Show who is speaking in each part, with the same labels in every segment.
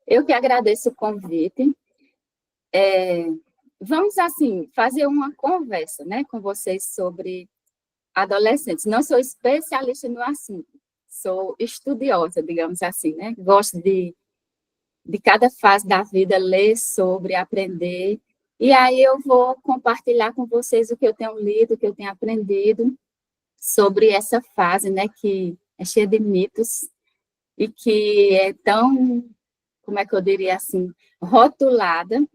Speaker 1: Eu que agradeço o convite. Vamos, assim, fazer uma conversa, né, com vocês sobre adolescentes. Não sou especialista no assunto, sou estudiosa, digamos assim, né? Gosto de cada fase da vida ler sobre, aprender. E aí eu vou compartilhar com vocês o que eu tenho lido, o que eu tenho aprendido sobre essa fase, né, que é cheia de mitos e que é tão, como é que eu diria assim, rotulada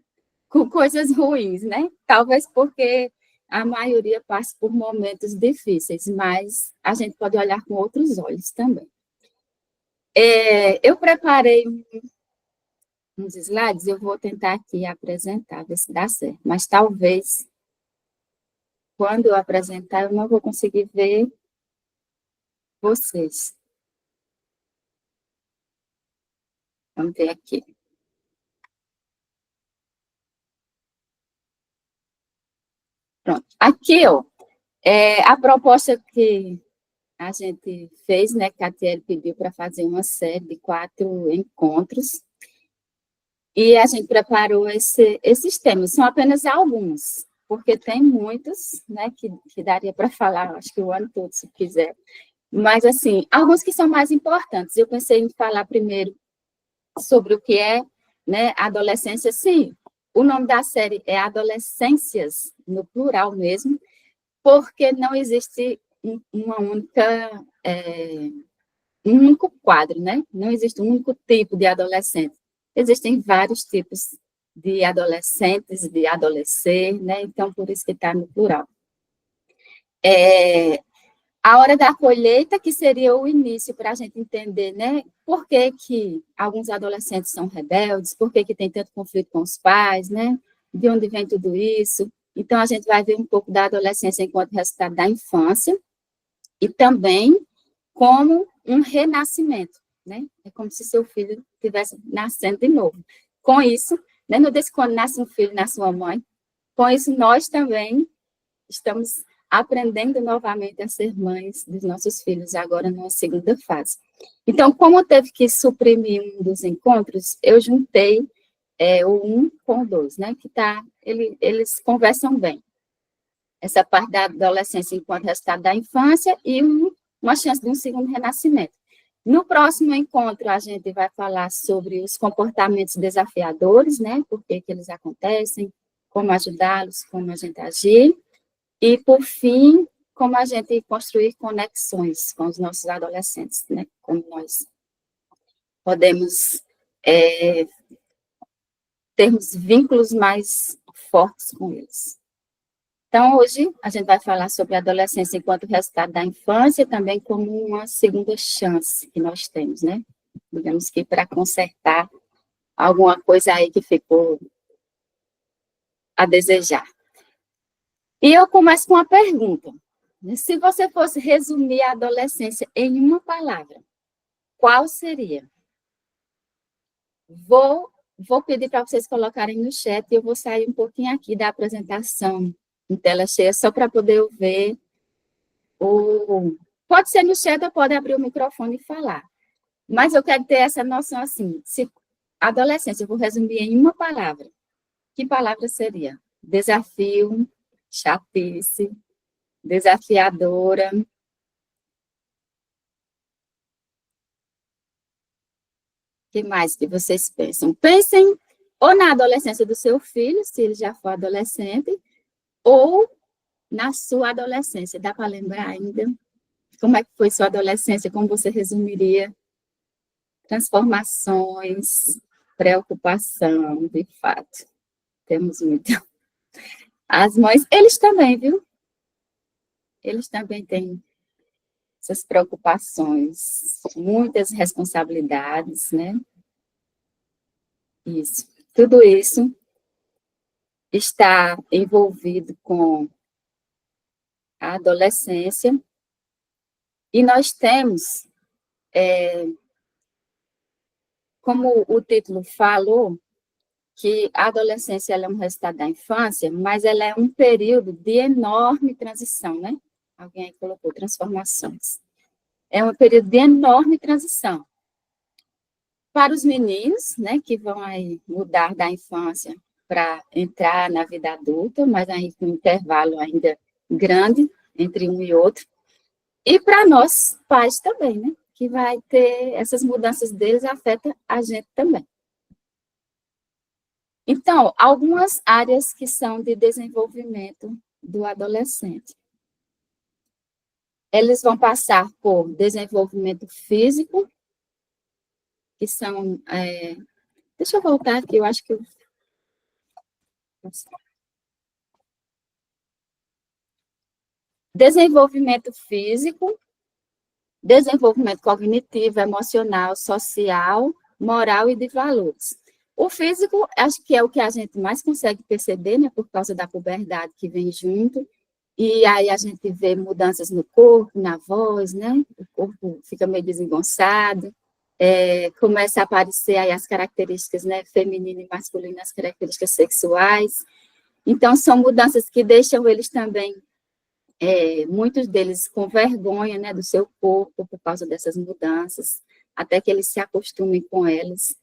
Speaker 1: com coisas ruins, né? Talvez porque a maioria passa por momentos difíceis, mas a gente pode olhar com outros olhos também. Eu preparei uns slides, eu vou tentar aqui apresentar, ver se dá certo, mas talvez, quando eu apresentar, eu não vou conseguir ver vocês. Vamos ver aqui. Pronto. Aqui, ó, a proposta que a gente fez, né, que a Thierry pediu para fazer uma série de 4 encontros, e a gente preparou esses temas, são apenas alguns, porque tem muitos, né, que daria para falar, acho que o ano todo, se quiser. Mas, assim, alguns que são mais importantes. Eu pensei em falar primeiro sobre o que é, né, adolescência. Sim, o nome da série é Adolescências, no plural mesmo, porque não existe uma única, um único quadro, né? Não existe um único tipo de adolescente. Existem vários tipos de adolescentes, de adolescer, né? Então, por isso que está no plural. A hora da colheita, que seria o início para a gente entender, né? Por que alguns adolescentes são rebeldes, por que tem tanto conflito com os pais, né? De onde vem tudo isso? Então, a gente vai ver um pouco da adolescência enquanto resultado da infância e também como um renascimento, né? É como se seu filho estivesse nascendo de novo. Com isso, né, no desse quando nasce um filho, nasce uma mãe, com isso nós também estamos aprendendo novamente a ser mães dos nossos filhos, agora numa segunda fase. Então, como teve que suprimir um dos encontros, eu juntei o 1 com o 2, né? Que eles conversam bem. Essa parte da adolescência enquanto resultado da infância e uma chance de um segundo renascimento. No próximo encontro, a gente vai falar sobre os comportamentos desafiadores, né? Por que eles acontecem, como ajudá-los, como a gente agir. E, por fim, como a gente construir conexões com os nossos adolescentes, né? Como nós podemos termos vínculos mais fortes com eles. Então, hoje, a gente vai falar sobre a adolescência enquanto resultado da infância, também como uma segunda chance que nós temos, né? Digamos que para consertar alguma coisa aí que ficou a desejar. E eu começo com uma pergunta. Se você fosse resumir a adolescência em uma palavra, qual seria? Vou pedir para vocês colocarem no chat e eu vou sair um pouquinho aqui da apresentação em tela cheia, só para poder ver Pode ser no chat ou pode abrir o microfone e falar. Mas eu quero ter essa noção assim, se adolescência, eu vou resumir em uma palavra. Que palavra seria? Desafio, chatice, desafiadora. O que mais que vocês pensam? Pensem ou na adolescência do seu filho, se ele já for adolescente, ou na sua adolescência. Dá para lembrar ainda? Como é que foi sua adolescência? Como você resumiria? Transformações, preocupação, de fato. Temos muito. As mães, eles também, viu? Eles também têm essas preocupações, muitas responsabilidades, né? Isso. Tudo isso está envolvido com a adolescência e nós temos, como o título falou, que a adolescência ela é um resultado da infância, mas ela é um período de enorme transição, né? Alguém aí colocou transformações. É um período de enorme transição. Para os meninos, né, que vão aí mudar da infância para entrar na vida adulta, mas aí com um intervalo ainda grande entre um e outro. E para nós, pais também, né, que vai ter essas mudanças deles, afeta a gente também. Então, algumas áreas que são de desenvolvimento do adolescente. Eles vão passar por desenvolvimento físico, que são... deixa eu voltar aqui, eu acho que eu... Desenvolvimento físico, desenvolvimento cognitivo, emocional, social, moral e de valores. O físico, acho que é o que a gente mais consegue perceber, né, por causa da puberdade que vem junto, e aí a gente vê mudanças no corpo, na voz, né, o corpo fica meio desengonçado, começa a aparecer aí as características, né, feminina e masculina, as características sexuais. Então, são mudanças que deixam eles também, muitos deles com vergonha, né, do seu corpo por causa dessas mudanças, até que eles se acostumem com elas.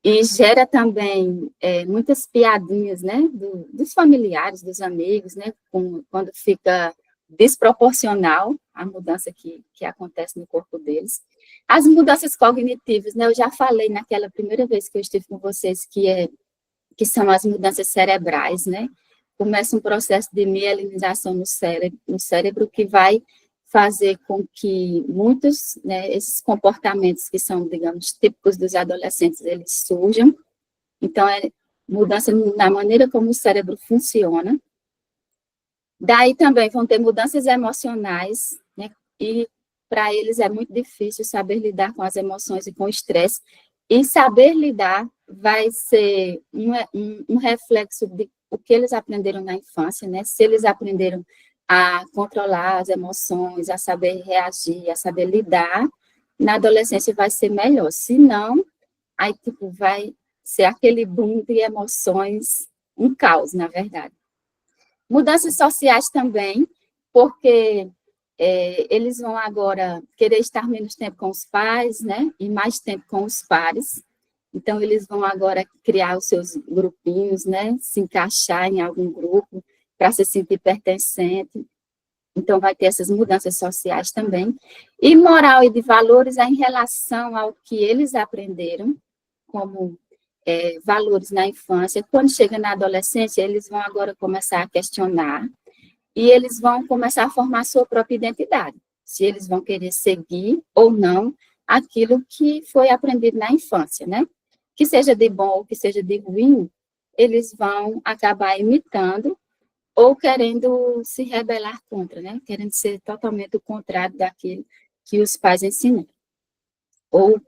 Speaker 1: E gera também muitas piadinhas, né, dos familiares, dos amigos, né, quando fica desproporcional a mudança que acontece no corpo deles. As mudanças cognitivas, né, eu já falei naquela primeira vez que eu estive com vocês, que são as mudanças cerebrais, né, começa um processo de mielinização no cérebro que vai fazer com que muitos, né, esses comportamentos que são, digamos, típicos dos adolescentes, eles surjam. Então, é mudança na maneira como o cérebro funciona. Daí também vão ter mudanças emocionais, né, e para eles é muito difícil saber lidar com as emoções e com o estresse, e saber lidar vai ser um reflexo de o que eles aprenderam na infância, né, se eles aprenderam a controlar as emoções, a saber reagir, a saber lidar, na adolescência vai ser melhor. Se não, aí tipo, vai ser aquele boom de emoções, um caos, na verdade. Mudanças sociais também, porque eles vão agora querer estar menos tempo com os pais, né, e mais tempo com os pares. Então, eles vão agora criar os seus grupinhos, né, se encaixar em algum grupo, para se sentir pertencente. Então, vai ter essas mudanças sociais também. E moral e de valores é em relação ao que eles aprenderam, como valores na infância. Quando chega na adolescência, eles vão agora começar a questionar e eles vão começar a formar sua própria identidade, se eles vão querer seguir ou não aquilo que foi aprendido na infância, né? Que seja de bom ou que seja de ruim, eles vão acabar imitando ou querendo se rebelar contra, né? Querendo ser totalmente o contrário daquilo que os pais ensinam, ou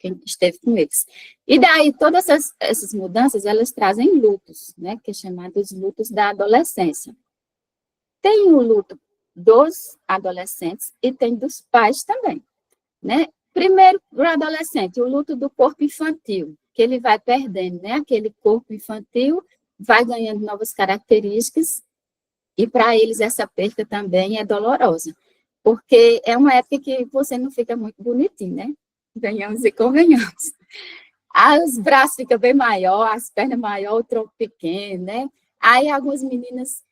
Speaker 1: quem esteve com eles. E daí, todas essas mudanças, elas trazem lutos, né? Que é chamados lutos da adolescência. Tem o luto dos adolescentes e tem dos pais também, né? Primeiro, para o adolescente, o luto do corpo infantil, que ele vai perdendo, né? Aquele corpo infantil vai ganhando novas características, e para eles essa perda também é dolorosa, porque é uma época que você não fica muito bonitinho, né? Venhamos e convenhamos. Os braços ficam bem maior, as pernas maior, o tronco pequeno, né? Aí algumas meninas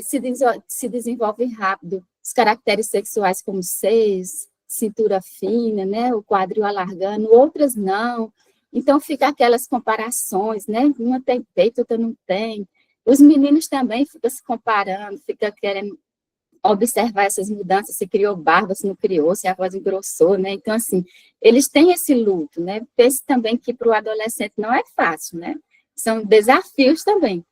Speaker 1: se desenvolvem rápido, os caracteres sexuais como seios, cintura fina, né? O quadril alargando, outras não. Então, fica aquelas comparações, né? Uma tem peito, outra não tem. Os meninos também ficam se comparando, ficam querendo observar essas mudanças, se criou barba, se não criou, se a voz engrossou, né? Então, assim, eles têm esse luto, né? Pense também que para o adolescente não é fácil, né? São desafios também,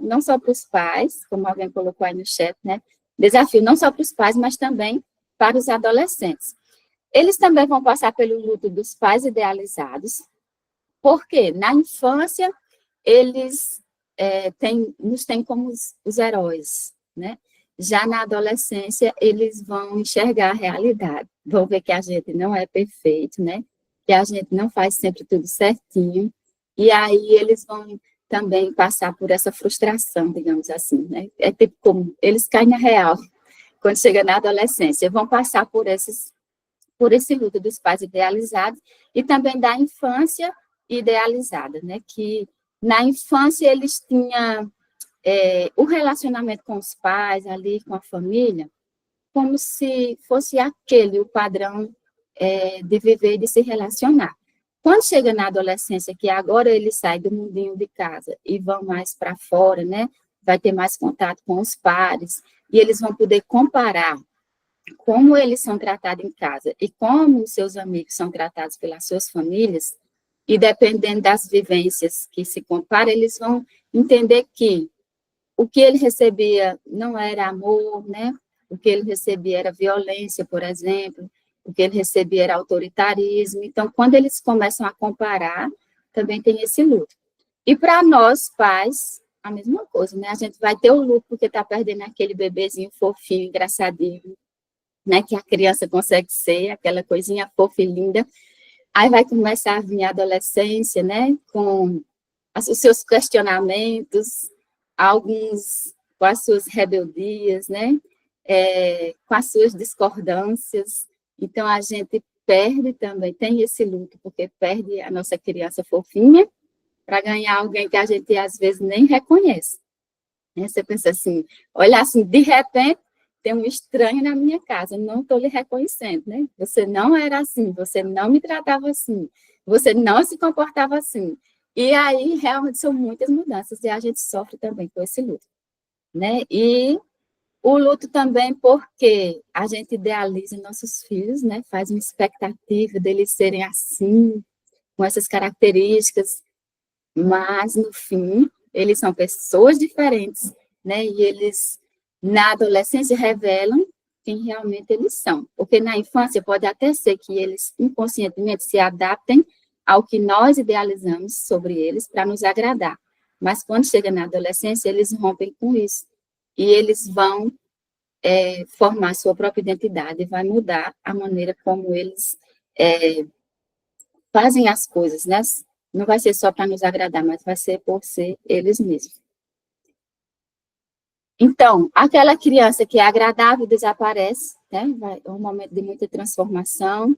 Speaker 1: não só para os pais, como alguém colocou aí no chat, né? Desafio não só para os pais, mas também para os adolescentes. Eles também vão passar pelo luto dos pais idealizados, porque na infância eles nos têm como os heróis, né? Já na adolescência, eles vão enxergar a realidade, vão ver que a gente não é perfeito, né? Que a gente não faz sempre tudo certinho, e aí eles vão também passar por essa frustração, digamos assim, né? É tipo como eles caem na real, quando chega na adolescência, vão passar por esses por esse luto dos pais idealizados e também da infância idealizada, né? Que na infância eles tinham o relacionamento com os pais, ali com a família, como se fosse aquele o padrão de viver e de se relacionar. Quando chega na adolescência, que agora eles saem do mundinho de casa e vão mais para fora, né? Vai ter mais contato com os pares, e eles vão poder comparar como eles são tratados em casa e como os seus amigos são tratados pelas suas famílias, e dependendo das vivências que se comparam, eles vão entender que o que ele recebia não era amor, né? O que ele recebia era violência, por exemplo, o que ele recebia era autoritarismo. Então, quando eles começam a comparar, também tem esse luto. E para nós, pais, a mesma coisa, né? A gente vai ter o luto porque está perdendo aquele bebezinho fofinho, engraçadinho, né? Que a criança consegue ser, aquela coisinha fofa e linda. Aí vai começar a vir a adolescência, né? Com os seus questionamentos, alguns com as suas rebeldias, né? Com as suas discordâncias. Então, a gente perde também, tem esse luto, porque perde a nossa criança fofinha para ganhar alguém que a gente, às vezes, nem reconhece. Né? Você pensa assim, olha assim, de repente, tem um estranho na minha casa, não estou lhe reconhecendo, né? Você não era assim, você não me tratava assim, você não se comportava assim. E aí, realmente, são muitas mudanças, e a gente sofre também com esse luto, né? E o luto também porque a gente idealiza nossos filhos, né? Faz uma expectativa deles serem assim, com essas características, mas, no fim, eles são pessoas diferentes, né? E eles, na adolescência, revelam quem realmente eles são. Porque na infância pode até ser que eles inconscientemente se adaptem ao que nós idealizamos sobre eles para nos agradar. Mas quando chega na adolescência, eles rompem com isso. E eles vão formar sua própria identidade, vai mudar a maneira como eles fazem as coisas, né? Não vai ser só para nos agradar, mas vai ser por ser eles mesmos. Então, aquela criança que é agradável desaparece, né? É um momento de muita transformação.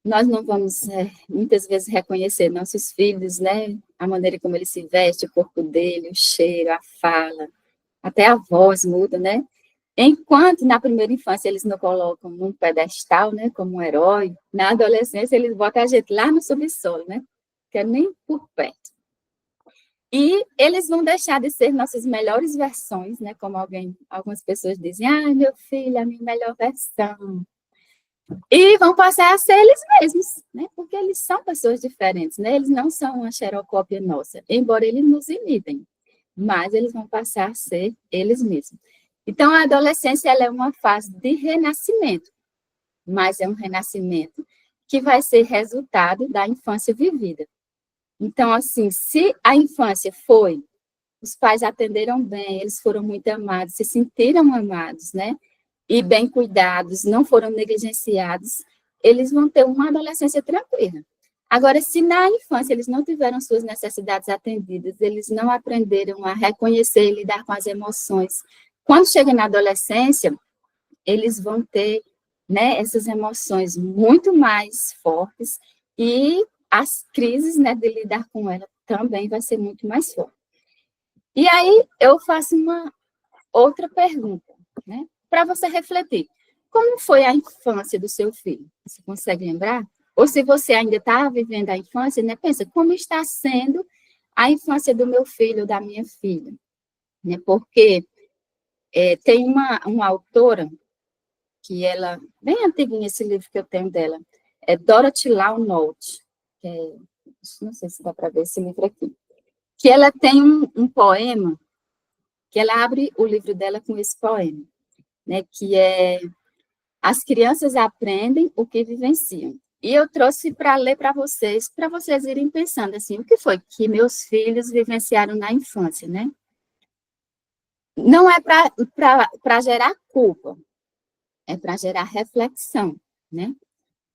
Speaker 1: Nós não vamos, muitas vezes, reconhecer nossos filhos, né? A maneira como ele se veste, o corpo dele, o cheiro, a fala, até a voz muda, né? Enquanto na primeira infância eles nos colocam num pedestal, né, como um herói, na adolescência eles botam a gente lá no subsolo, né? Que é nem por perto. E eles vão deixar de ser nossas melhores versões, né? Como algumas pessoas dizem, meu filho, a minha melhor versão. E vão passar a ser eles mesmos, né? Porque eles são pessoas diferentes, né? Eles não são uma xerocópia nossa, embora eles nos imitem, mas eles vão passar a ser eles mesmos. Então, a adolescência ela é uma fase de renascimento, mas é um renascimento que vai ser resultado da infância vivida. Então, assim, se a infância foi, os pais atenderam bem, eles foram muito amados, se sentiram amados, né? E bem cuidados, não foram negligenciados, eles vão ter uma adolescência tranquila. Agora, se na infância eles não tiveram suas necessidades atendidas, eles não aprenderam a reconhecer e lidar com as emoções, quando chega na adolescência, eles vão ter, né, essas emoções muito mais fortes e as crises, né, de lidar com ela também vai ser muito mais forte. E aí eu faço uma outra pergunta, né, para você refletir. Como foi a infância do seu filho? Você consegue lembrar? Ou se você ainda está vivendo a infância, né, pensa, como está sendo a infância do meu filho ou da minha filha? Né, porque tem uma autora que ela, bem antiguinha esse livro que eu tenho dela, é Dorothy Law Nolte, não sei se dá para ver esse livro aqui, que ela tem um poema, que ela abre o livro dela com esse poema, né, que é As crianças aprendem o que vivenciam. E eu trouxe para ler para vocês irem pensando assim, o que foi que meus filhos vivenciaram na infância, né? Não é para gerar culpa, é para gerar reflexão, né?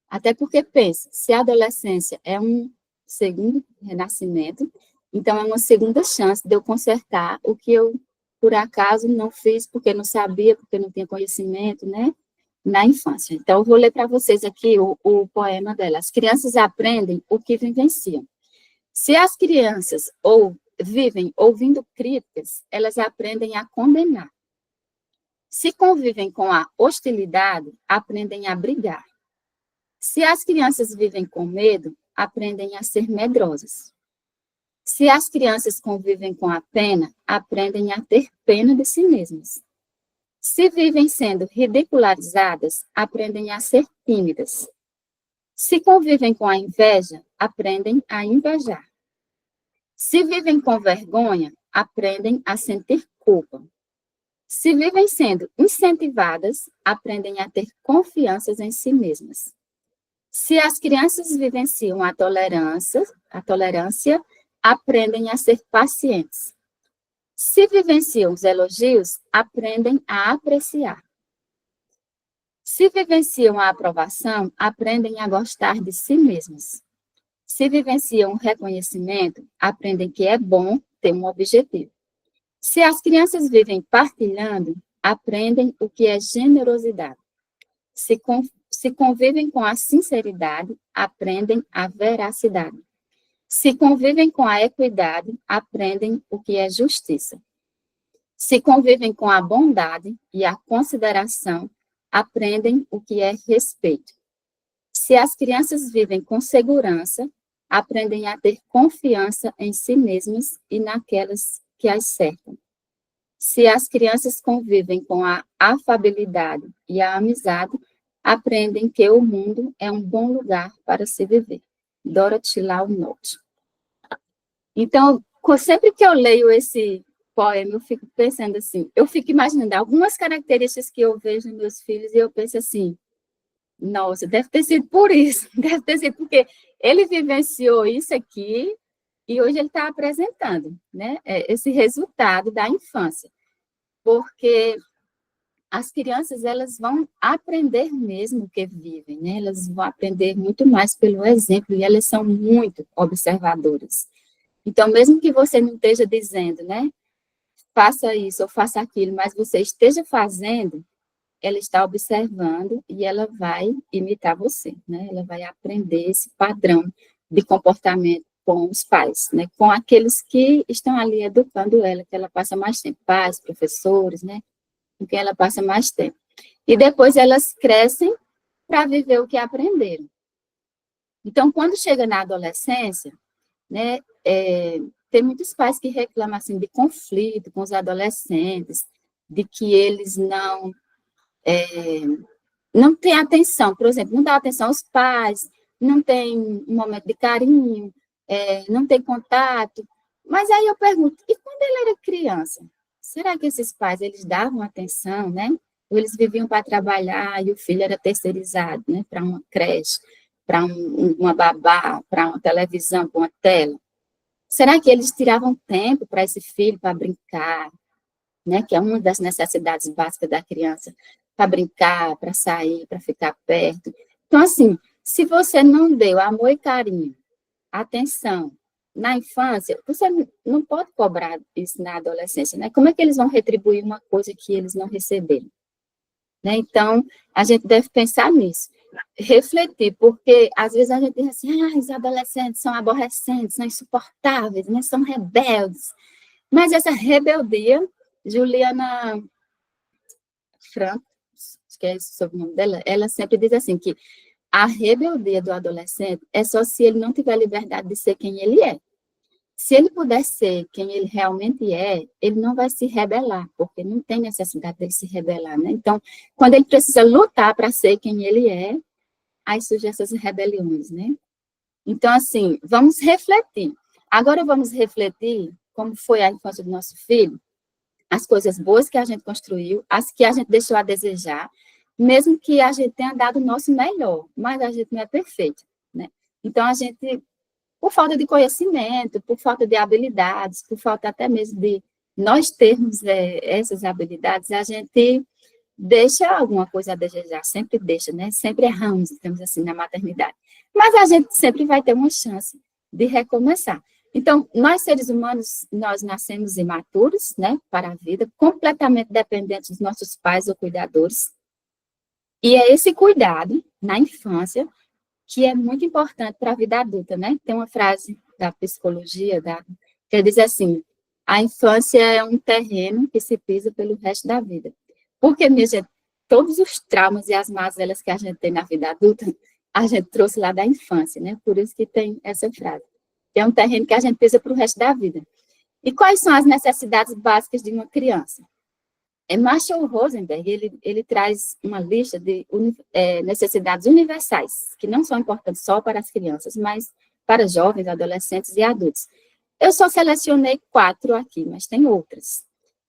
Speaker 1: Até porque, pensa, se a adolescência é um segundo renascimento, então é uma segunda chance de eu consertar o que eu, por acaso, não fiz porque não sabia, porque não tinha conhecimento, né? na infância. Então, eu vou ler para vocês aqui o poema dela. As crianças aprendem o que vivenciam. Se as crianças vivem ouvindo críticas, elas aprendem a condenar. Se convivem com a hostilidade, aprendem a brigar. Se as crianças vivem com medo, aprendem a ser medrosas. Se as crianças convivem com a pena, aprendem a ter pena de si mesmas. Se vivem sendo ridicularizadas, aprendem a ser tímidas. Se convivem com a inveja, aprendem a invejar. Se vivem com vergonha, aprendem a sentir culpa. Se vivem sendo incentivadas, aprendem a ter confiança em si mesmas. Se as crianças vivenciam a tolerância, aprendem a ser pacientes. Se vivenciam os elogios, aprendem a apreciar. Se vivenciam a aprovação, aprendem a gostar de si mesmos. Se vivenciam o reconhecimento, aprendem que é bom ter um objetivo. Se as crianças vivem partilhando, aprendem o que é generosidade. Se convivem com a sinceridade, aprendem a veracidade. Se convivem com a equidade, aprendem o que é justiça. Se convivem com a bondade e a consideração, aprendem o que é respeito. Se as crianças vivem com segurança, aprendem a ter confiança em si mesmas e naquelas que as cercam. Se as crianças convivem com a afabilidade e a amizade, aprendem que o mundo é um bom lugar para se viver. Dorothy Lau Nolte. Então, sempre que eu leio esse poema, eu fico pensando assim, eu fico imaginando algumas características que eu vejo nos meus filhos e eu penso assim, nossa, deve ter sido por isso, deve ter sido porque ele vivenciou isso aqui e hoje ele está apresentando, né, esse resultado da infância, porque as crianças, elas vão aprender mesmo o que vivem, né, elas vão aprender muito mais pelo exemplo e elas são muito observadoras. Então, mesmo que você não esteja dizendo, né, faça isso ou faça aquilo, mas você esteja fazendo, ela está observando e ela vai imitar você, né? Ela vai aprender esse padrão de comportamento com os pais, né? Com aqueles que estão ali educando ela, que ela passa mais tempo, pais, professores, né? Com quem ela passa mais tempo. E depois elas crescem para viver o que aprenderam. Então, quando chega na adolescência, né? Tem muitos pais que reclamam assim, de conflito com os adolescentes, de que eles não têm atenção, por exemplo, não dá atenção aos pais, não tem um momento de carinho, não tem contato. Mas aí eu pergunto, e quando ele era criança? Será que esses pais, eles davam atenção, né? Ou eles viviam para trabalhar e o filho era terceirizado, né? Para uma creche, para uma babá, para uma televisão, para uma tela? Será que eles tiravam tempo para esse filho, para brincar, né, que é uma das necessidades básicas da criança, para brincar, para sair, para ficar perto? Então, assim, se você não deu amor e carinho, atenção, na infância, você não pode cobrar isso na adolescência, né? Como é que eles vão retribuir uma coisa que eles não receberam? Né? Então, a gente deve pensar nisso, refletir, porque às vezes a gente diz assim, os adolescentes são aborrecentes, são insuportáveis, né? São rebeldes. Mas essa rebeldia, Juliana Franco, acho que é esse o sobrenome dela, ela sempre diz assim, que a rebeldia do adolescente é só se ele não tiver liberdade de ser quem ele é. Se ele puder ser quem ele realmente é, ele não vai se rebelar, porque não tem necessidade dele se rebelar, né? Então, quando ele precisa lutar para ser quem ele é, aí surgem essas rebeliões, né? Então, assim, vamos refletir. Agora vamos refletir como foi a infância do nosso filho, as coisas boas que a gente construiu, as que a gente deixou a desejar, mesmo que a gente tenha dado o nosso melhor, mas a gente não é perfeito, né? Então, a gente, por falta de conhecimento, por falta de habilidades, por falta até mesmo de nós termos essas habilidades, a gente deixa alguma coisa a desejar, sempre deixa, né? Sempre erramos, digamos assim, na maternidade. Mas a gente sempre vai ter uma chance de recomeçar. Então, nós seres humanos, nós nascemos imaturos, né, para a vida, completamente dependentes dos nossos pais ou cuidadores. E é esse cuidado na infância que é muito importante para a vida adulta, né? Tem uma frase da psicologia que diz assim: a infância é um terreno que se pisa pelo resto da vida. Porque, minha gente, todos os traumas e as mazelas que a gente tem na vida adulta, a gente trouxe lá da infância, né? Por isso que tem essa frase. É um terreno que a gente pisa para o resto da vida. E quais são as necessidades básicas de uma criança? Marshall Rosenberg, ele traz uma lista de necessidades universais, que não são importantes só para as crianças, mas para jovens, adolescentes e adultos. Eu só selecionei 4 aqui, mas tem outras,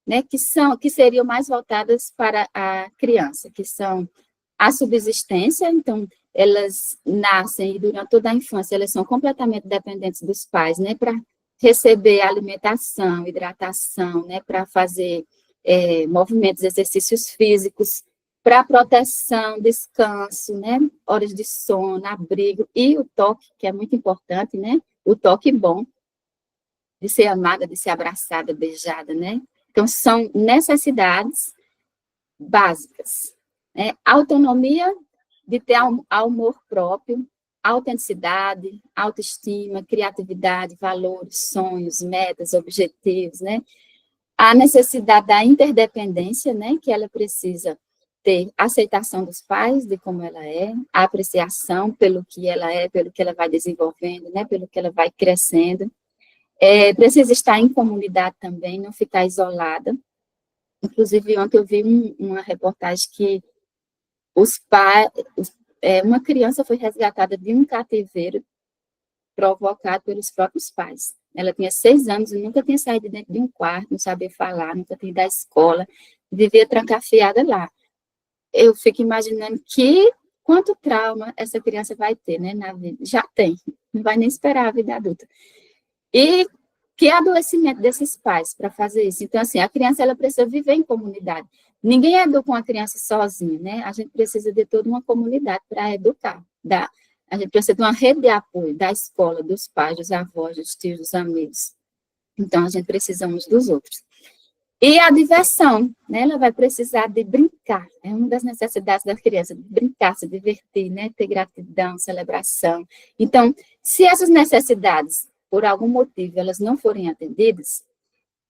Speaker 1: né, que seriam mais voltadas para a criança, que são a subsistência. Então, elas nascem e durante toda a infância, elas são completamente dependentes dos pais, né, para receber alimentação, hidratação, né, para fazer movimentos, exercícios físicos, para proteção, descanso, né, horas de sono, abrigo, e o toque, que é muito importante, né, o toque bom, de ser amada, de ser abraçada, beijada, né, então são necessidades básicas, né, autonomia, de ter amor próprio, autenticidade, autoestima, criatividade, valores, sonhos, metas, objetivos, né, a necessidade da interdependência, né, que ela precisa ter aceitação dos pais, de como ela é, a apreciação pelo que ela é, pelo que ela vai desenvolvendo, né, pelo que ela vai crescendo. Precisa estar em comunidade também, não ficar isolada. Inclusive, ontem eu vi uma reportagem que uma criança foi resgatada de um cativeiro provocado pelos próprios pais. Ela tinha 6 anos e nunca tinha saído dentro de um quarto, não sabia falar, nunca tinha ido à escola, vivia trancafiada lá. Eu fico imaginando quanto trauma essa criança vai ter, né, na vida. Já tem, não vai nem esperar a vida adulta. E que adoecimento desses pais para fazer isso. Então, assim, a criança ela precisa viver em comunidade. Ninguém educa uma criança sozinha, né? A gente precisa de toda uma comunidade para educar. A gente precisa de uma rede de apoio da escola, dos pais, dos avós, dos tios, dos amigos. Então, a gente precisa uns dos outros. E a diversão, né? Ela vai precisar de brincar. É uma das necessidades da criança, de brincar, se divertir, né? Ter gratidão, celebração. Então, se essas necessidades, por algum motivo, elas não forem atendidas,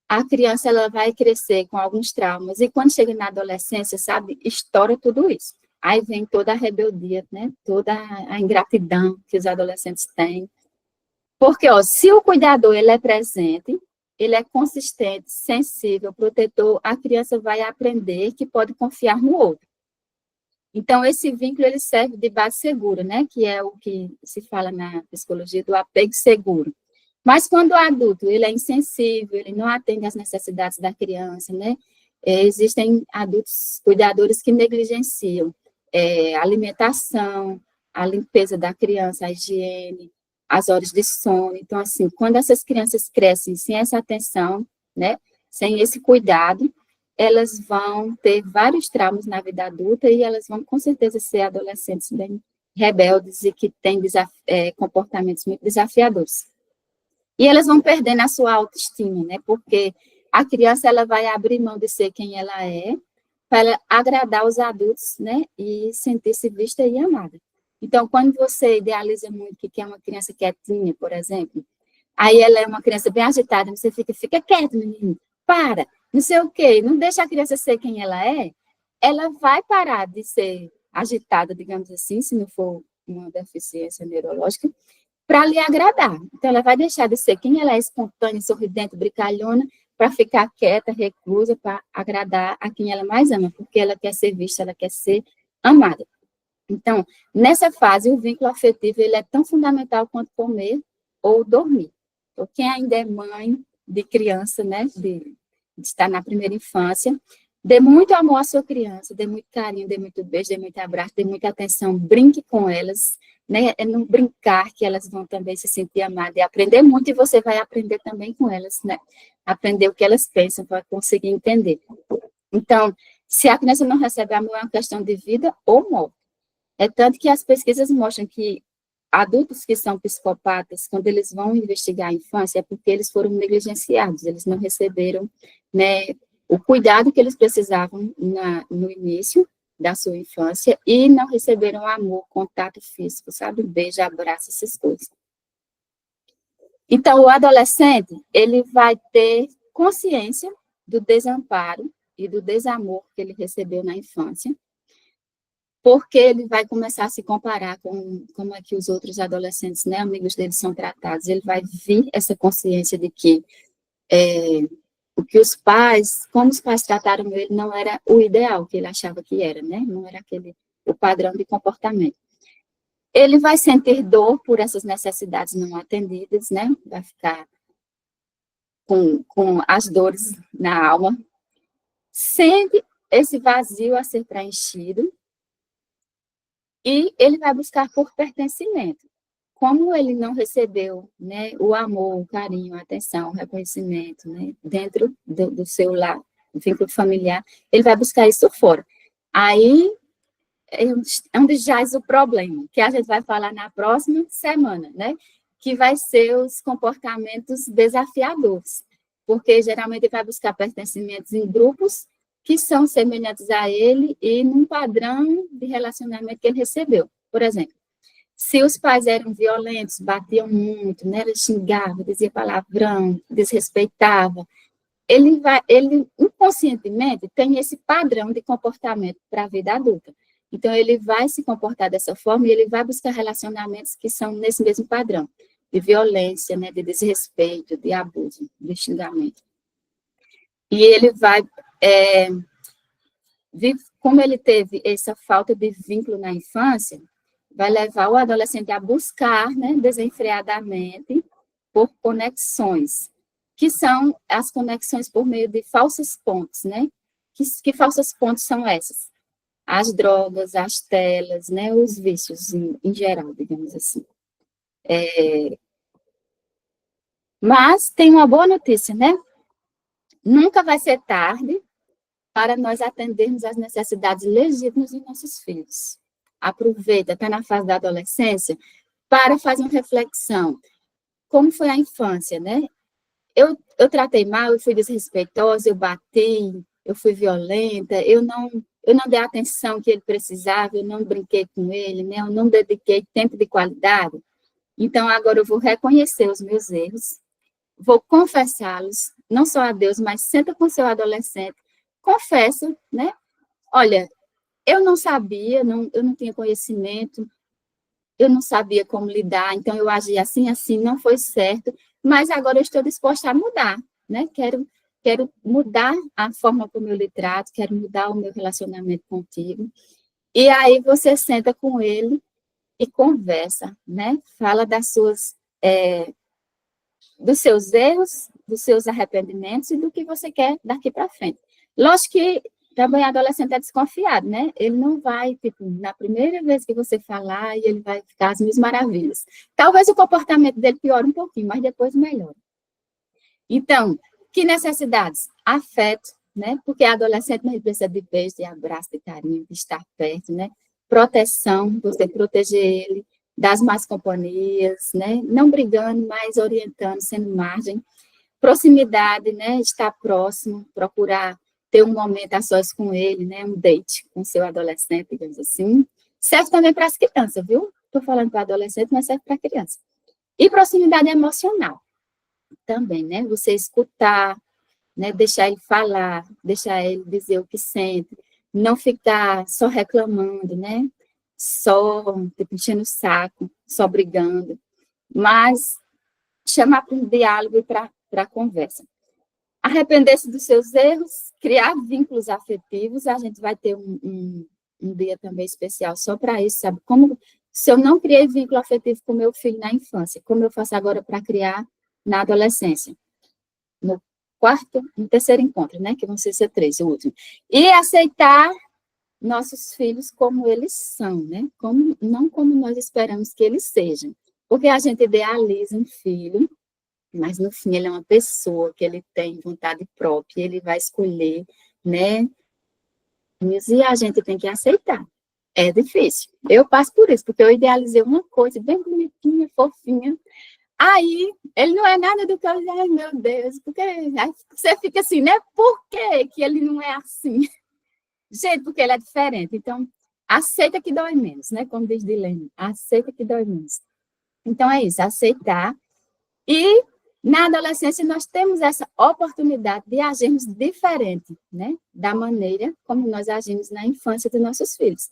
Speaker 1: a criança ela vai crescer com alguns traumas. E quando chega na adolescência, sabe, estoura tudo isso. Aí vem toda a rebeldia, né? Toda a ingratidão que os adolescentes têm. Porque, ó, se o cuidador ele é presente, ele é consistente, sensível, protetor, a criança vai aprender que pode confiar no outro. Então, esse vínculo ele serve de base segura, né? Que é o que se fala na psicologia do apego seguro. Mas quando o adulto ele é insensível, ele não atende às necessidades da criança, né? Existem adultos cuidadores que negligenciam a alimentação, a limpeza da criança, a higiene, as horas de sono. Então, assim, quando essas crianças crescem sem essa atenção, né, sem esse cuidado, elas vão ter vários traumas na vida adulta e elas vão, com certeza, ser adolescentes bem rebeldes e que têm comportamentos muito desafiadores. E elas vão perdendo a sua autoestima, né, porque a criança ela vai abrir mão de ser quem ela é para agradar os adultos, né, e sentir-se vista e amada. Então, quando você idealiza muito que é uma criança quietinha, por exemplo, aí ela é uma criança bem agitada, você fica quieto, menino, para, não sei o quê, não deixa a criança ser quem ela vai parar de ser agitada, digamos assim, se não for uma deficiência neurológica, para lhe agradar. Então, ela vai deixar de ser quem ela é, espontânea, sorridente, brincalhona, para ficar quieta, reclusa, para agradar a quem ela mais ama, porque ela quer ser vista, ela quer ser amada. Então, nessa fase, o vínculo afetivo ele é tão fundamental quanto comer ou dormir. Então, quem ainda é mãe de criança, né, de estar na primeira infância, dê muito amor à sua criança, dê muito carinho, dê muito beijo, dê muito abraço, dê muita atenção, brinque com elas, né, é no brincar que elas vão também se sentir amadas e aprender muito, e você vai aprender também com elas, né, aprender o que elas pensam, para conseguir entender. Então, se a criança não recebe amor, é uma questão de vida ou morte. É tanto que as pesquisas mostram que adultos que são psicopatas, quando eles vão investigar a infância, é porque eles foram negligenciados, eles não receberam, né, o cuidado que eles precisavam no início, da sua infância e não receberam amor, contato físico, sabe? Beijo, abraço, essas coisas. Então, o adolescente, ele vai ter consciência do desamparo e do desamor que ele recebeu na infância, porque ele vai começar a se comparar com como é que os outros adolescentes, né, amigos dele, são tratados. Ele vai vir essa consciência de que o que os pais, como os pais trataram ele, não era o ideal que ele achava que era, né? Não era o padrão de comportamento. Ele vai sentir dor por essas necessidades não atendidas, né? Vai ficar com as dores na alma. Sente esse vazio a ser preenchido e ele vai buscar por pertencimento. Como ele não recebeu, né, o amor, o carinho, a atenção, o reconhecimento, né, dentro do seu lar, do vínculo familiar, ele vai buscar isso fora. Aí é onde jaz o problema, que a gente vai falar na próxima semana, né, que vai ser os comportamentos desafiadores, porque geralmente ele vai buscar pertencimentos em grupos que são semelhantes a ele e num padrão de relacionamento que ele recebeu. Por exemplo, se os pais eram violentos, batiam muito, né, xingavam, dizia palavrão, desrespeitava, ele inconscientemente tem esse padrão de comportamento para a vida adulta. Então, ele vai se comportar dessa forma e ele vai buscar relacionamentos que são nesse mesmo padrão, de violência, né, de desrespeito, de abuso, de xingamento. E ele vai, como ele teve essa falta de vínculo na infância, vai levar o adolescente a buscar, né, desenfreadamente, por conexões, que são as conexões por meio de falsas pontes, né? Que falsas pontes são essas? As drogas, as telas, né, os vícios em geral, digamos assim. Mas tem uma boa notícia, né? Nunca vai ser tarde para nós atendermos às necessidades legítimas dos nossos filhos. Aproveita, está na fase da adolescência, para fazer uma reflexão. Como foi a infância, né? Eu tratei mal, eu fui desrespeitosa, eu bati, eu fui violenta, eu não dei a atenção que ele precisava, eu não brinquei com ele, né? Eu não dediquei tempo de qualidade. Então, agora eu vou reconhecer os meus erros, vou confessá-los, não só a Deus, mas senta com seu adolescente, confessa, né? Olha, eu não sabia, eu não tinha conhecimento, eu não sabia como lidar, então eu agi assim, assim, não foi certo, mas agora eu estou disposta a mudar, né? Quero mudar a forma como eu lhe trato, quero mudar o meu relacionamento contigo. E aí você senta com ele e conversa, né? Fala dos seus erros, dos seus arrependimentos e do que você quer daqui para frente. Lógico que também adolescente é desconfiado, né? Ele não vai, tipo, na primeira vez que você falar, e ele vai ficar às mil maravilhas. Talvez o comportamento dele piore um pouquinho, mas depois melhora. Então, que necessidades? Afeto, né? Porque adolescente não precisa de beijo, de abraço, de carinho, de estar perto, né? Proteção, você proteger ele das más companhias, né? Não brigando, mas orientando, sendo margem. Proximidade, né? Estar próximo, procurar ter um momento a sós com ele, né? Um date com seu adolescente, digamos assim. Serve também para as crianças, viu? Estou falando para adolescente, mas serve para criança. E proximidade emocional também, né? Você escutar, né? Deixar ele falar, deixar ele dizer o que sente, não ficar só reclamando, né? Só tipo, enchendo o saco, só brigando, mas chamar para um diálogo e para a conversa. Arrepender-se dos seus erros, criar vínculos afetivos, a gente vai ter um dia também especial só para isso, sabe? Como se eu não criei vínculo afetivo com meu filho na infância, como eu faço agora para criar na adolescência? No terceiro encontro, né? Que vão ser 3, o último. E aceitar nossos filhos como eles são, né? Não como nós esperamos que eles sejam. Porque a gente idealiza um filho, mas no fim ele é uma pessoa que ele tem vontade própria, ele vai escolher, né? E a gente tem que aceitar. É difícil. Eu passo por isso, porque eu idealizei uma coisa bem bonitinha, fofinha. Aí, ele não é nada do que eu... Ai, meu Deus, porque aí você fica assim, né? Por que ele não é assim? Gente, porque ele é diferente. Então, aceita que dói menos, né? Como diz Dilene, aceita que dói menos. Então, é isso, aceitar. E na adolescência nós temos essa oportunidade de agirmos diferente, né? Da maneira como nós agimos na infância dos nossos filhos.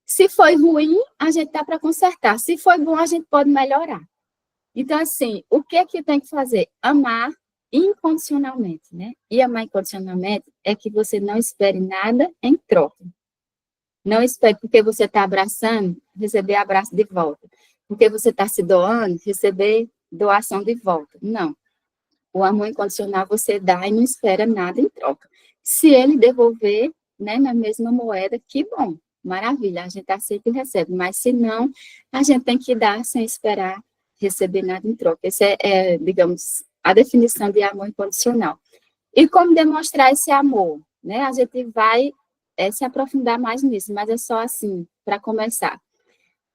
Speaker 1: Se foi ruim, a gente dá para consertar. Se foi bom, a gente pode melhorar. Então, assim, o que é que tem que fazer? Amar incondicionalmente, né? E amar incondicionalmente é que você não espere nada em troca. Não espere porque você está abraçando, receber abraço de volta. Porque você está se doando, receber doação de volta. Não. O amor incondicional você dá e não espera nada em troca. Se ele devolver, né, na mesma moeda, que bom, maravilha, a gente aceita e recebe. Mas se não, a gente tem que dar sem esperar receber nada em troca. Essa digamos, a definição de amor incondicional. E como demonstrar esse amor? Né? A gente vai se aprofundar mais nisso, mas é só assim, para começar.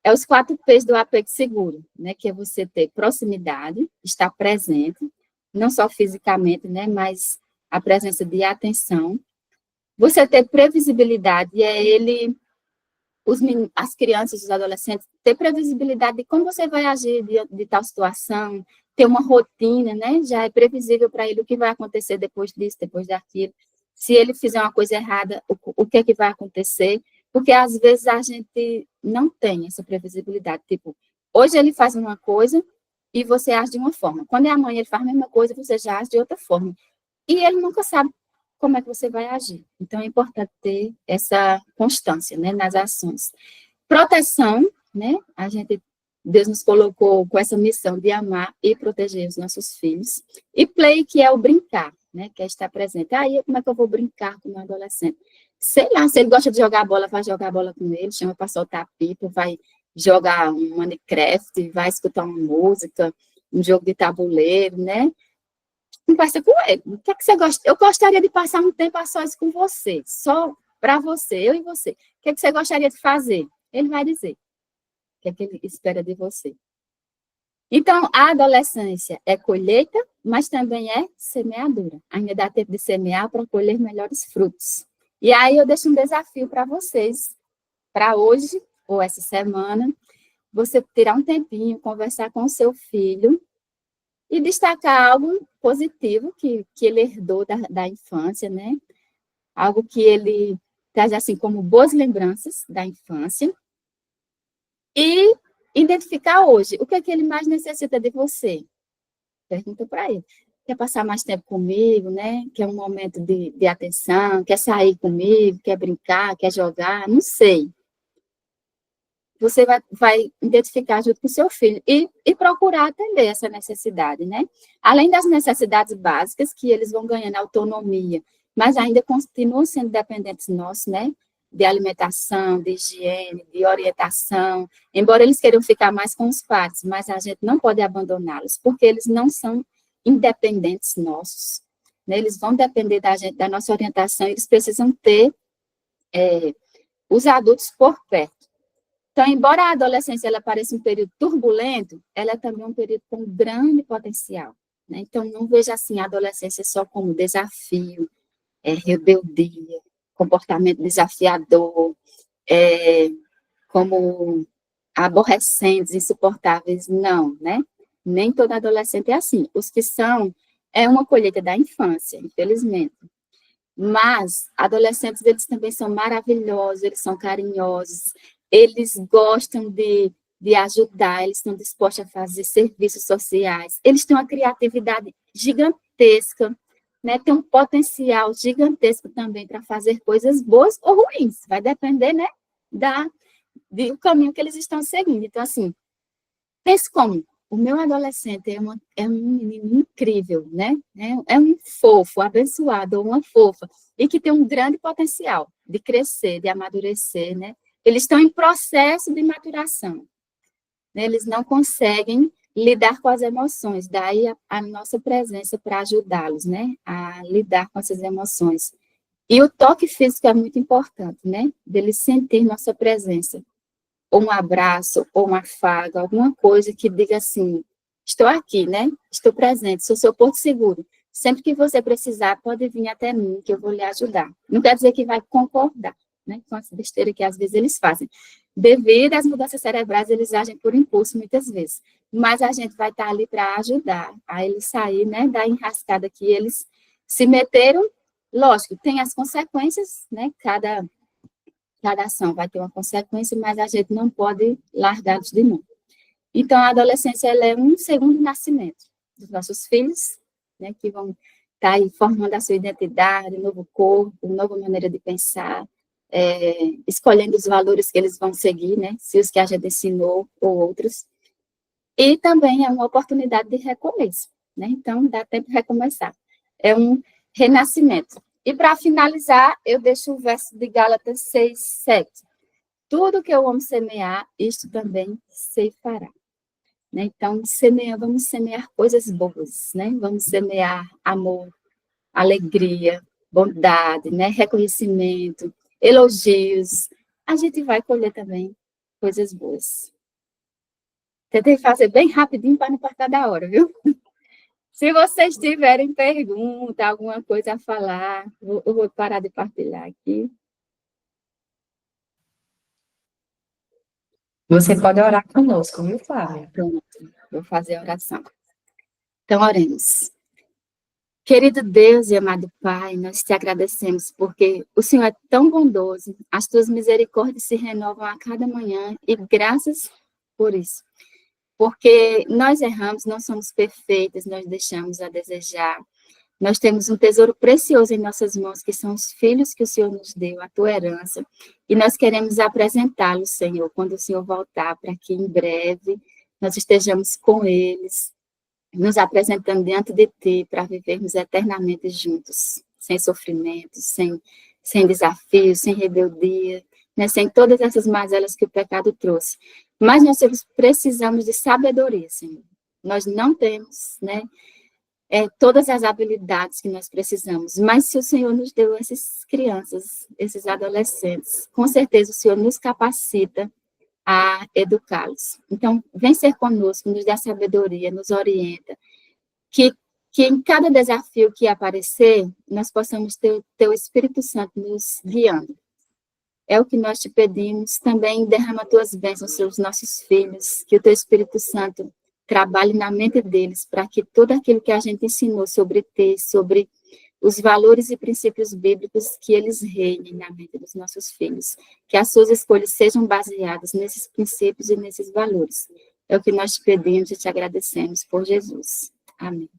Speaker 1: É os 4 P's do apego seguro, né? Que é você ter proximidade, estar presente, não só fisicamente, né? Mas a presença de atenção. Você ter previsibilidade, e é ele, as crianças, os adolescentes, ter previsibilidade de como você vai agir de tal situação, ter uma rotina, né? Já é previsível para ele o que vai acontecer depois disso, depois daquilo. Se ele fizer uma coisa errada, o que é que vai acontecer? Porque às vezes a gente não tem essa previsibilidade. Tipo, hoje ele faz uma coisa e você age de uma forma. Quando é amanhã ele faz a mesma coisa, você já age de outra forma. E ele nunca sabe como é que você vai agir. Então, é importante ter essa constância, né, nas ações. Proteção, né, Deus nos colocou com essa missão de amar e proteger os nossos filhos. E play, que é o brincar, né, que é estar presente. Aí, como é que eu vou brincar com o meu adolescente? Sei lá, se ele gosta de jogar bola, vai jogar bola com ele, chama para soltar pipa, vai jogar um Minecraft, vai escutar uma música, um jogo de tabuleiro, né? Conversa com ele. O que é que você gosta? Eu gostaria de passar um tempo a sós com você, só para você, eu e você. O que é que você gostaria de fazer? Ele vai dizer o que é que ele espera de você. Então, a adolescência é colheita, mas também é semeadura. Ainda dá tempo de semear para colher melhores frutos. E aí eu deixo um desafio para vocês, para hoje, ou essa semana, você tirar um tempinho, conversar com o seu filho, e destacar algo positivo que ele herdou da infância, né? Algo que ele traz assim como boas lembranças da infância. E identificar hoje o que é que ele mais necessita de você. Pergunta para ele. Quer passar mais tempo comigo, né? Quer um momento de atenção, quer sair comigo, quer brincar, quer jogar, não sei. Você vai identificar junto com o seu filho e procurar atender essa necessidade, né? Além das necessidades básicas, que eles vão ganhando autonomia, mas ainda continuam sendo dependentes nossos, né? De alimentação, de higiene, de orientação, embora eles queiram ficar mais com os pais, mas a gente não pode abandoná-los, porque eles não são independentes nossos, né? Eles vão depender da gente, da nossa orientação, eles precisam ter os adultos por perto. Então, embora a adolescência ela pareça um período turbulento, ela é também um período com grande potencial, né? Então, não veja assim a adolescência só como desafio, rebeldia, comportamento desafiador, como aborrecentes, insuportáveis, não, né? Nem todo adolescente é assim. Os que são, é uma colheita da infância, infelizmente. Mas adolescentes, eles também são maravilhosos, eles são carinhosos, eles gostam de ajudar, eles estão dispostos a fazer serviços sociais, eles têm uma criatividade gigantesca, né? Tem um potencial gigantesco também para fazer coisas boas ou ruins, vai depender, né, do caminho que eles estão seguindo. Então, assim, pense como o meu adolescente é um menino incrível, né? É um fofo, abençoado, ou uma fofa, e que tem um grande potencial de crescer, de amadurecer, né? Eles estão em processo de maturação, né? Eles não conseguem lidar com as emoções, daí a nossa presença para ajudá-los, né? A lidar com essas emoções. E o toque físico é muito importante, né? Deles sentir nossa presença, ou um abraço, ou um afago, alguma coisa que diga assim, estou aqui, né? Estou presente, sou seu porto seguro. Sempre que você precisar, pode vir até mim, que eu vou lhe ajudar. Não quer dizer que vai concordar, né, com as besteiras que às vezes eles fazem. Devido às mudanças cerebrais, eles agem por impulso muitas vezes, mas a gente vai estar ali para ajudar a eles sair, né, da enrascada que eles se meteram. Lógico, tem as consequências, né, cada ação vai ter uma consequência, mas a gente não pode largá-los de mão. Então, a adolescência ela é um segundo nascimento dos nossos filhos, né, que vão estar aí formando a sua identidade, um novo corpo, uma nova maneira de pensar, escolhendo os valores que eles vão seguir, né, se os que a gente ensinou ou outros. E também é uma oportunidade de recomeço, né, então dá tempo de recomeçar. É um renascimento. E para finalizar, eu deixo o verso de Gálatas 6:7. Tudo que eu amo semear, isto também ceifará. Né? Então, vamos semear coisas boas, né? Vamos semear amor, alegria, bondade, né? Reconhecimento, elogios. A gente vai colher também coisas boas. Tentei fazer bem rapidinho para não passar da hora, viu? Se vocês tiverem pergunta, alguma coisa a falar, eu vou parar de partilhar aqui.
Speaker 2: Você pode orar conosco, viu, Flávia?
Speaker 1: Pronto, vou fazer a oração. Então, oremos. Querido Deus e amado Pai, nós te agradecemos porque o Senhor é tão bondoso, as tuas misericórdias se renovam a cada manhã e graças por isso. Porque nós erramos, não somos perfeitas, nós deixamos a desejar. Nós temos um tesouro precioso em nossas mãos, que são os filhos que o Senhor nos deu, a tua herança, e nós queremos apresentá-los, Senhor, quando o Senhor voltar, para que em breve nós estejamos com eles, nos apresentando diante de Ti, para vivermos eternamente juntos, sem sofrimento, sem desafios, sem rebeldia, né, sem todas essas mazelas que o pecado trouxe. Mas nós precisamos de sabedoria, Senhor. Nós não temos, né, todas as habilidades que nós precisamos, mas se o Senhor nos deu essas crianças, esses adolescentes, com certeza o Senhor nos capacita a educá-los. Então, vem ser conosco, nos dá sabedoria, nos orienta, que em cada desafio que aparecer, nós possamos ter o Teu Espírito Santo nos guiando. É o que nós te pedimos, também derrama Tuas bênçãos sobre os nossos filhos, que o Teu Espírito Santo trabalhe na mente deles, para que tudo aquilo que a gente ensinou sobre Ti, sobre os valores e princípios bíblicos, que eles reinem na mente dos nossos filhos, que as suas escolhas sejam baseadas nesses princípios e nesses valores. É o que nós te pedimos e te agradecemos por Jesus. Amém.